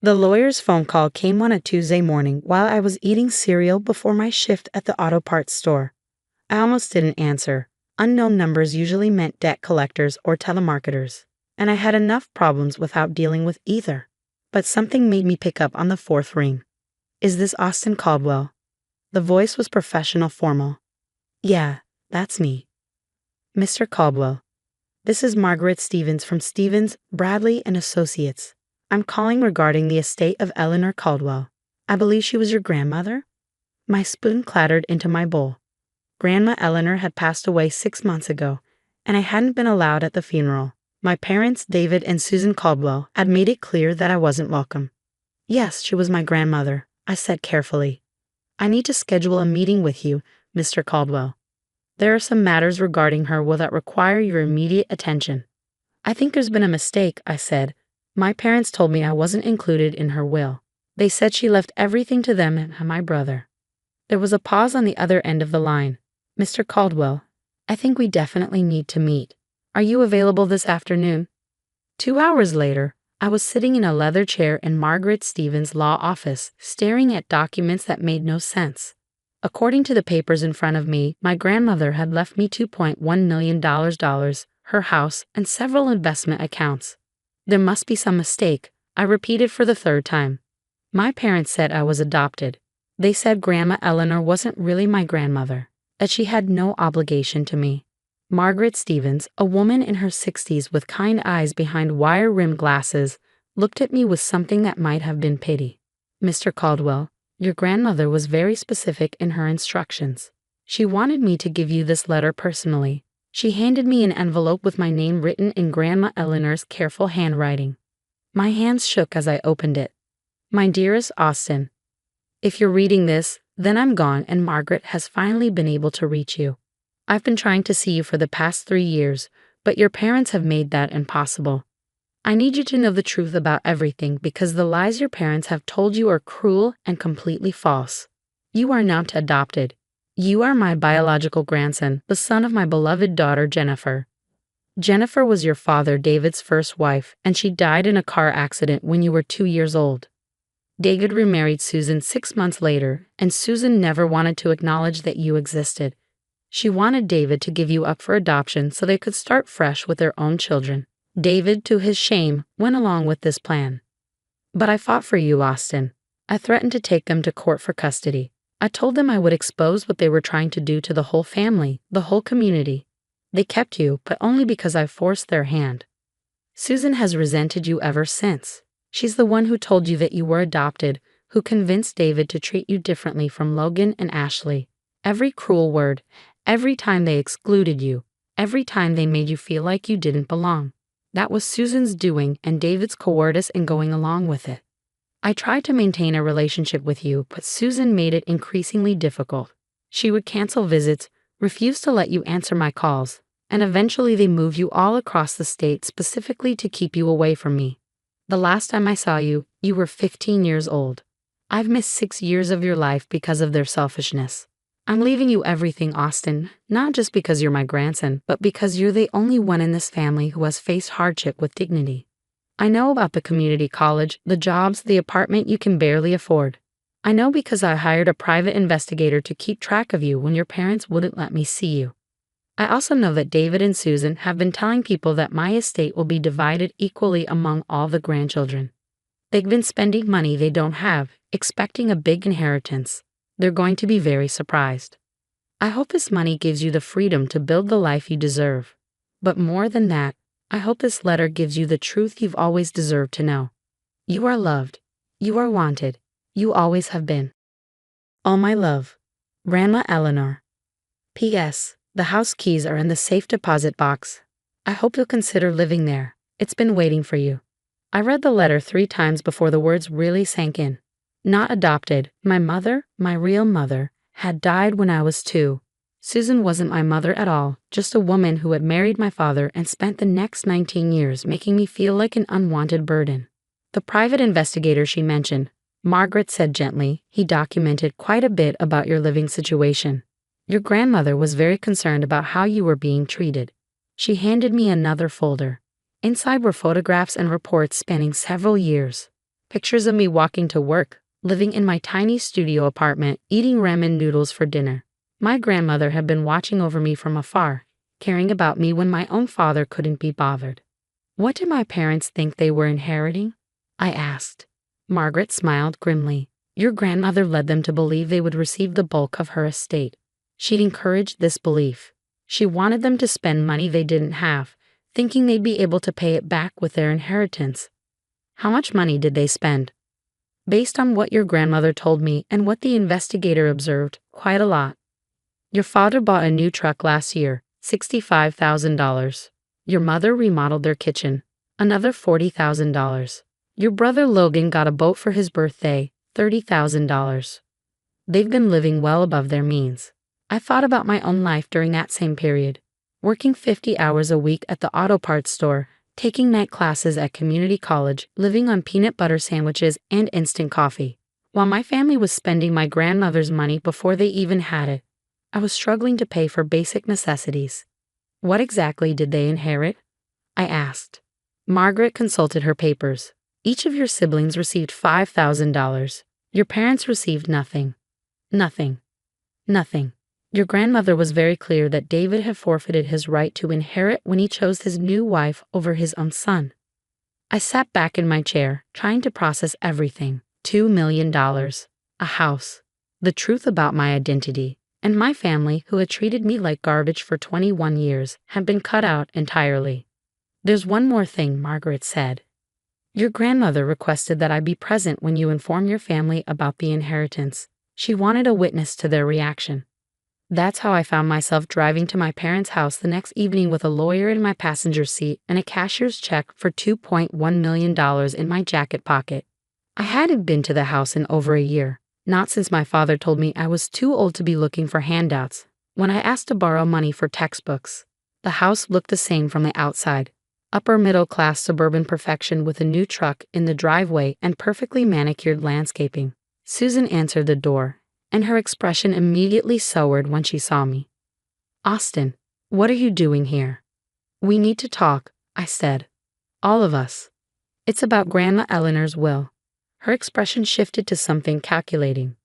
The lawyer's phone call came on a Tuesday morning while I was eating cereal before my shift at the auto parts store. I almost didn't answer. Unknown numbers usually meant debt collectors or telemarketers, and I had enough problems without dealing with either. But something made me pick up on the fourth ring. "Is this Austin Caldwell?" The voice was professional formal. "Yeah, that's me. Mr. Caldwell, this is Margaret Stevens from Stevens, Bradley and Associates. I'm calling regarding the estate of Eleanor Caldwell. I believe she was your grandmother?" My spoon clattered into my bowl. Grandma Eleanor had passed away 6 months ago, and I hadn't been allowed at the funeral. My parents, David and Susan Caldwell, had made it clear that I wasn't welcome. "Yes, she was my grandmother," I said carefully. "I need to schedule a meeting with you, Mr. Caldwell. There are some matters regarding her that require your immediate attention." "I think there's been a mistake," I said. "My parents told me I wasn't included in her will. They said she left everything to them and my brother." There was a pause on the other end of the line. "Mr. Caldwell, I think we definitely need to meet. Are you available this afternoon?" 2 hours later, I was sitting in a leather chair in Margaret Stevens' law office, staring at documents that made no sense. According to the papers in front of me, my grandmother had left me $2.1 million, her house, and several investment accounts. There must be some mistake, I repeated for the third time. My parents said I was adopted. They said Grandma Eleanor wasn't really my grandmother, that she had no obligation to me. Margaret Stevens, a woman in her 60s with kind eyes behind wire-rimmed glasses, looked at me with something that might have been pity. "Mr. Caldwell, your grandmother was very specific in her instructions. She wanted me to give you this letter personally. She handed me an envelope with my name written in Grandma Eleanor's careful handwriting." My hands shook as I opened it. "My dearest Austin, if you're reading this, then I'm gone and Margaret has finally been able to reach you. I've been trying to see you for the past 3 years, but your parents have made that impossible. I need you to know the truth about everything because the lies your parents have told you are cruel and completely false. You are not adopted. You are my biological grandson, the son of my beloved daughter Jennifer. Jennifer was your father David's first wife, and she died in a car accident when you were 2 years old. David remarried Susan 6 months later, and Susan never wanted to acknowledge that you existed. She wanted David to give you up for adoption so they could start fresh with their own children. David, to his shame, went along with this plan. But I fought for you, Austin. I threatened to take them to court for custody. I told them I would expose what they were trying to do to the whole family, the whole community. They kept you, but only because I forced their hand. Susan has resented you ever since. She's the one who told you that you were adopted, who convinced David to treat you differently from Logan and Ashley. Every cruel word, every time they excluded you, every time they made you feel like you didn't belong. That was Susan's doing and David's cowardice in going along with it. I tried to maintain a relationship with you, but Susan made it increasingly difficult. She would cancel visits, refuse to let you answer my calls, and eventually they moved you all across the state specifically to keep you away from me. The last time I saw you, you were 15 years old. I've missed 6 years of your life because of their selfishness. I'm leaving you everything, Austin, not just because you're my grandson, but because you're the only one in this family who has faced hardship with dignity. I know about the community college, the jobs, the apartment you can barely afford. I know because I hired a private investigator to keep track of you when your parents wouldn't let me see you. I also know that David and Susan have been telling people that my estate will be divided equally among all the grandchildren. They've been spending money they don't have, expecting a big inheritance. They're going to be very surprised. I hope this money gives you the freedom to build the life you deserve. But more than that, I hope this letter gives you the truth you've always deserved to know. You are loved. You are wanted. You always have been. All my love. Grandma Eleanor. P.S. The house keys are in the safe deposit box. I hope you'll consider living there. It's been waiting for you. I read the letter 3 times before the words really sank in. Not adopted, my mother, my real mother, had died when I was 2. Susan wasn't my mother at all, just a woman who had married my father and spent the next 19 years making me feel like an unwanted burden. The private investigator she mentioned, Margaret said gently, he documented quite a bit about your living situation. Your grandmother was very concerned about how you were being treated. She handed me another folder. Inside were photographs and reports spanning several years. Pictures of me walking to work, living in my tiny studio apartment, eating ramen noodles for dinner. My grandmother had been watching over me from afar, caring about me when my own father couldn't be bothered. What did my parents think they were inheriting? I asked. Margaret smiled grimly. Your grandmother led them to believe they would receive the bulk of her estate. She'd encouraged this belief. She wanted them to spend money they didn't have, thinking they'd be able to pay it back with their inheritance. How much money did they spend? Based on what your grandmother told me and what the investigator observed, quite a lot. Your father bought a new truck last year, $65,000. Your mother remodeled their kitchen, another $40,000. Your brother Logan got a boat for his birthday, $30,000. They've been living well above their means. I thought about my own life during that same period, working 50 hours a week at the auto parts store, taking night classes at community college, living on peanut butter sandwiches and instant coffee. While my family was spending my grandmother's money before they even had it, I was struggling to pay for basic necessities. What exactly did they inherit? I asked. Margaret consulted her papers. Each of your siblings received $5,000. Your parents received nothing. Nothing. Nothing. Your grandmother was very clear that David had forfeited his right to inherit when he chose his new wife over his own son. I sat back in my chair, trying to process everything. $2 million. A house. The truth about my identity. And my family, who had treated me like garbage for 21 years, had been cut out entirely. There's one more thing, Margaret said. Your grandmother requested that I be present when you inform your family about the inheritance. She wanted a witness to their reaction. That's how I found myself driving to my parents' house the next evening with a lawyer in my passenger seat and a cashier's check for $2.1 million in my jacket pocket. I hadn't been to the house in over a year, not since my father told me I was too old to be looking for handouts. When I asked to borrow money for textbooks, the house looked the same from the outside. Upper middle class suburban perfection with a new truck in the driveway and perfectly manicured landscaping. Susan answered the door, and her expression immediately soured when she saw me. Austin, what are you doing here? We need to talk, I said. All of us. It's about Grandma Eleanor's will. Her expression shifted to something calculating.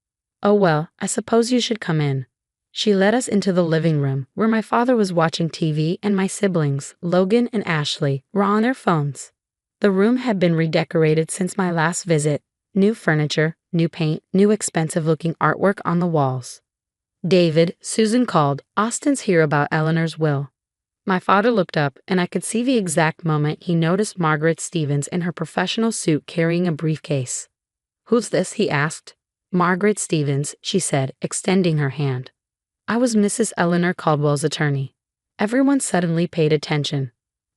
Oh well, I suppose you should come in. She led us into the living room, where my father was watching TV and my siblings, Logan and Ashley, were on their phones. The room had been redecorated since my last visit. New furniture, new paint, new expensive-looking artwork on the walls. David, Susan called. Austin's here about Eleanor's will. My father looked up, and I could see the exact moment he noticed Margaret Stevens in her professional suit carrying a briefcase. Who's this? He asked. Margaret Stevens, she said, extending her hand. I was Mrs. Eleanor Caldwell's attorney. Everyone suddenly paid attention.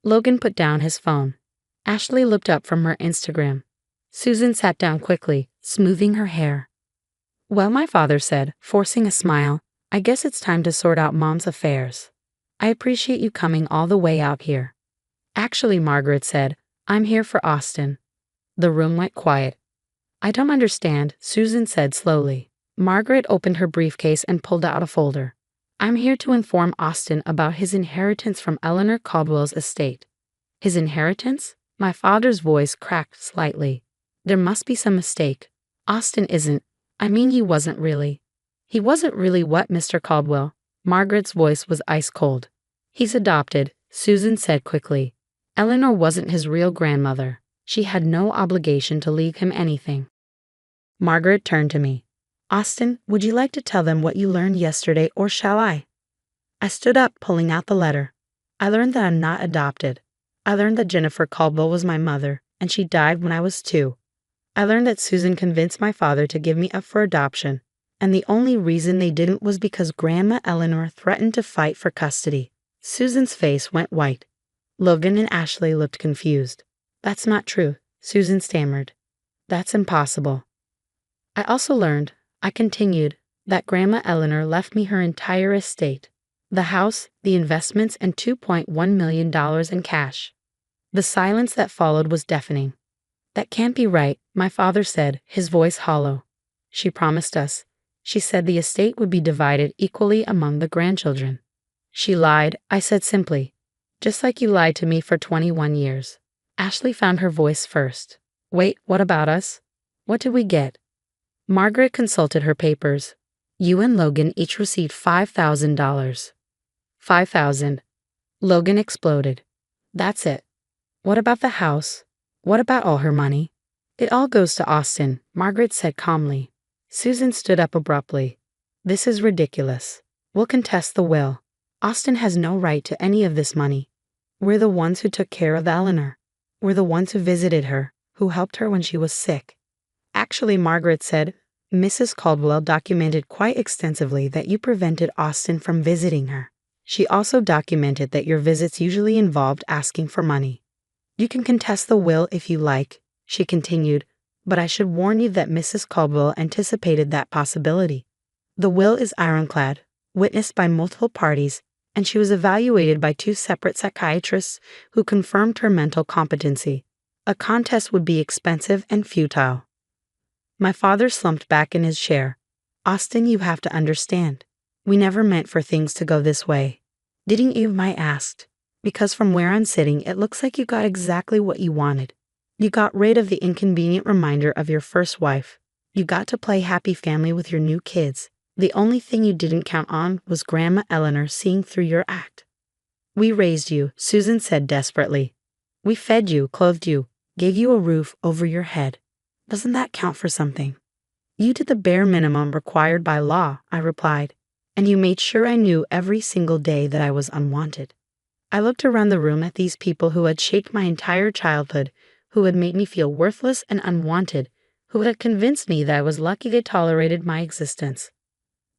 Logan put down his phone. Ashley looked up from her Instagram. Susan sat down quickly, smoothing her hair. Well, my father said, forcing a smile, I guess it's time to sort out Mom's affairs. I appreciate you coming all the way out here. Actually, Margaret said, I'm here for Austin. The room went quiet. I don't understand, Susan said slowly. Margaret opened her briefcase and pulled out a folder. I'm here to inform Austin about his inheritance from Eleanor Caldwell's estate. His inheritance? My father's voice cracked slightly. There must be some mistake. Austin isn't. I mean, he wasn't really. He wasn't really what, Mr. Caldwell? Margaret's voice was ice cold. He's adopted, Susan said quickly. Eleanor wasn't his real grandmother. She had no obligation to leave him anything. Margaret turned to me. Austin, would you like to tell them what you learned yesterday, or shall I? I stood up, pulling out the letter. I learned that I'm not adopted. I learned that Jennifer Caldwell was my mother, and she died when I was 2. I learned that Susan convinced my father to give me up for adoption, and the only reason they didn't was because Grandma Eleanor threatened to fight for custody. Susan's face went white. Logan and Ashley looked confused. That's not true, Susan stammered. That's impossible. I also learned, I continued, that Grandma Eleanor left me her entire estate. The house, the investments, and $2.1 million in cash. The silence that followed was deafening. That can't be right, my father said, his voice hollow. She promised us. She said the estate would be divided equally among the grandchildren. She lied, I said simply. Just like you lied to me for 21 years. Ashley found her voice first. Wait, what about us? What did we get? Margaret consulted her papers. You and Logan each received $5,000. 5,000. Logan exploded. That's it. What about the house? What about all her money? It all goes to Austin, Margaret said calmly. Susan stood up abruptly. This is ridiculous. We'll contest the will. Austin has no right to any of this money. We're the ones who took care of Eleanor. We're the ones who visited her, who helped her when she was sick. Actually, Margaret said, Mrs. Caldwell documented quite extensively that you prevented Austin from visiting her. She also documented that your visits usually involved asking for money. You can contest the will if you like, she continued, but I should warn you that Mrs. Caldwell anticipated that possibility. The will is ironclad, witnessed by multiple parties, and she was evaluated by 2 separate psychiatrists who confirmed her mental competency. A contest would be expensive and futile. My father slumped back in his chair. Austin, you have to understand. We never meant for things to go this way. Didn't you? I asked. Because from where I'm sitting, it looks like you got exactly what you wanted. You got rid of the inconvenient reminder of your first wife. You got to play happy family with your new kids. The only thing you didn't count on was Grandma Eleanor seeing through your act. We raised you, Susan said desperately. We fed you, clothed you, gave you a roof over your head. Doesn't that count for something? You did the bare minimum required by law, I replied, and you made sure I knew every single day that I was unwanted. I looked around the room at these people who had shaped my entire childhood, who had made me feel worthless and unwanted, who had convinced me that I was lucky they tolerated my existence.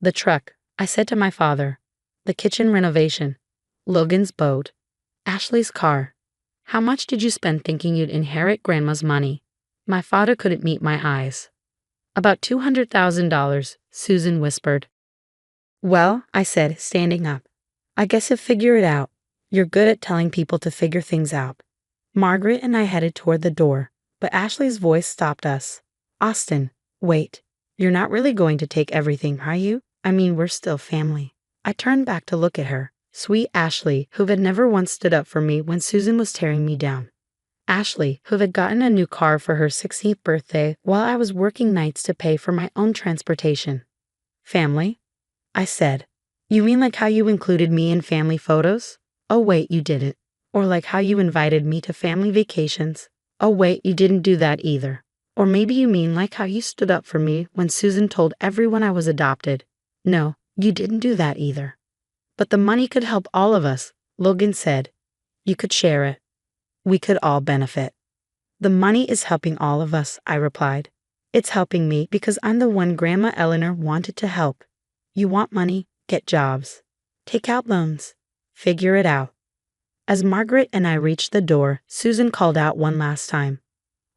The truck, I said to my father. The kitchen renovation. Logan's boat. Ashley's car. How much did you spend thinking you'd inherit Grandma's money? My father couldn't meet my eyes. About $200,000, Susan whispered. Well, I said, standing up. I guess you'll figure it out. You're good at telling people to figure things out. Margaret and I headed toward the door, but Ashley's voice stopped us. Austin, wait. You're not really going to take everything, are you? I mean, we're still family. I turned back to look at her, sweet Ashley, who had never once stood up for me when Susan was tearing me down. Ashley, who had gotten a new car for her 16th birthday while I was working nights to pay for my own transportation. Family? I said. You mean like how you included me in family photos? Oh wait, you didn't. Or like how you invited me to family vacations? Oh wait, you didn't do that either. Or maybe you mean like how you stood up for me when Susan told everyone I was adopted. No, you didn't do that either. But the money could help all of us, Logan said. You could share it. We could all benefit. The money is helping all of us, I replied. It's helping me because I'm the one Grandma Eleanor wanted to help. You want money? Get jobs. Take out loans. Figure it out. As Margaret and I reached the door, Susan called out one last time.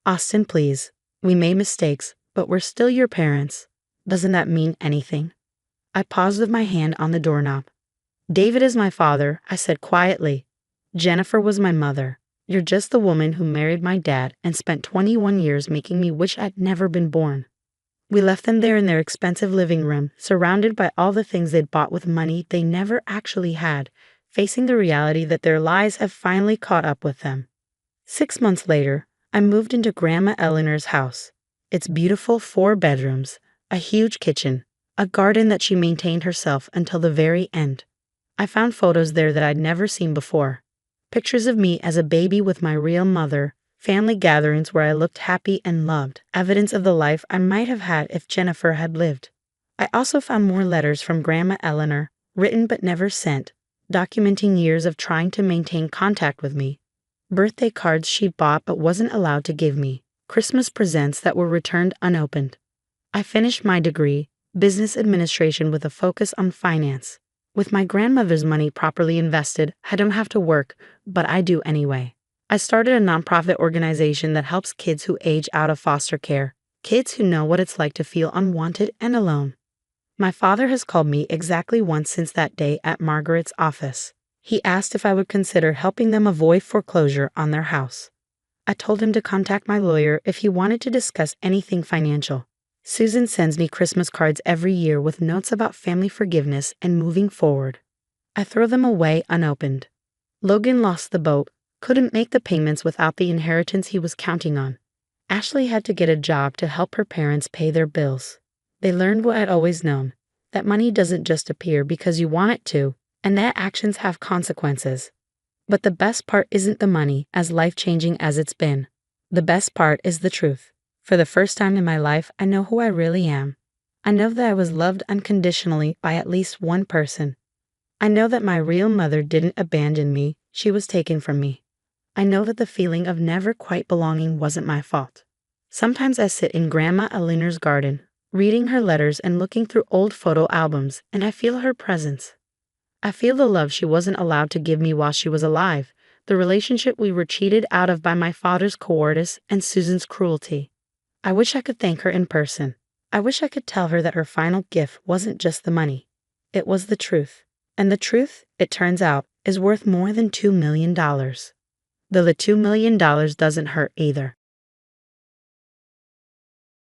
Austin, please. We made mistakes, but we're still your parents. Doesn't that mean anything? I paused with my hand on the doorknob. David is my father, I said quietly. Jennifer was my mother. You're just the woman who married my dad and spent 21 years making me wish I'd never been born. We left them there in their expensive living room, surrounded by all the things they'd bought with money they never actually had, facing the reality that their lies have finally caught up with them. 6 months later, I moved into Grandma Eleanor's house. It's beautiful 4 bedrooms, a huge kitchen, a garden that she maintained herself until the very end. I found photos there that I'd never seen before. Pictures of me as a baby with my real mother, family gatherings where I looked happy and loved, evidence of the life I might have had if Jennifer had lived. I also found more letters from Grandma Eleanor, written but never sent, documenting years of trying to maintain contact with me. Birthday cards she'd bought but wasn't allowed to give me, Christmas presents that were returned unopened. I finished my degree, business administration with a focus on finance. With my grandmother's money properly invested, I don't have to work, but I do anyway. I started a nonprofit organization that helps kids who age out of foster care, kids who know what it's like to feel unwanted and alone. My father has called me exactly once since that day at Margaret's office. He asked if I would consider helping them avoid foreclosure on their house. I told him to contact my lawyer if he wanted to discuss anything financial. Susan sends me Christmas cards every year with notes about family forgiveness and moving forward. I throw them away unopened. Logan lost the boat, couldn't make the payments without the inheritance he was counting on. Ashley had to get a job to help her parents pay their bills. They learned what I'd always known, that money doesn't just appear because you want it to, and that actions have consequences. But the best part isn't the money, as life-changing as it's been. The best part is the truth. For the first time in my life, I know who I really am. I know that I was loved unconditionally by at least one person. I know that my real mother didn't abandon me, she was taken from me. I know that the feeling of never quite belonging wasn't my fault. Sometimes I sit in Grandma Aliner's garden, reading her letters and looking through old photo albums, and I feel her presence. I feel the love she wasn't allowed to give me while she was alive, the relationship we were cheated out of by my father's cowardice and Susan's cruelty. I wish I could thank her in person. I wish I could tell her that her final gift wasn't just the money. It was the truth. And the truth, it turns out, is worth more than $2 million. Though the $2 million doesn't hurt either.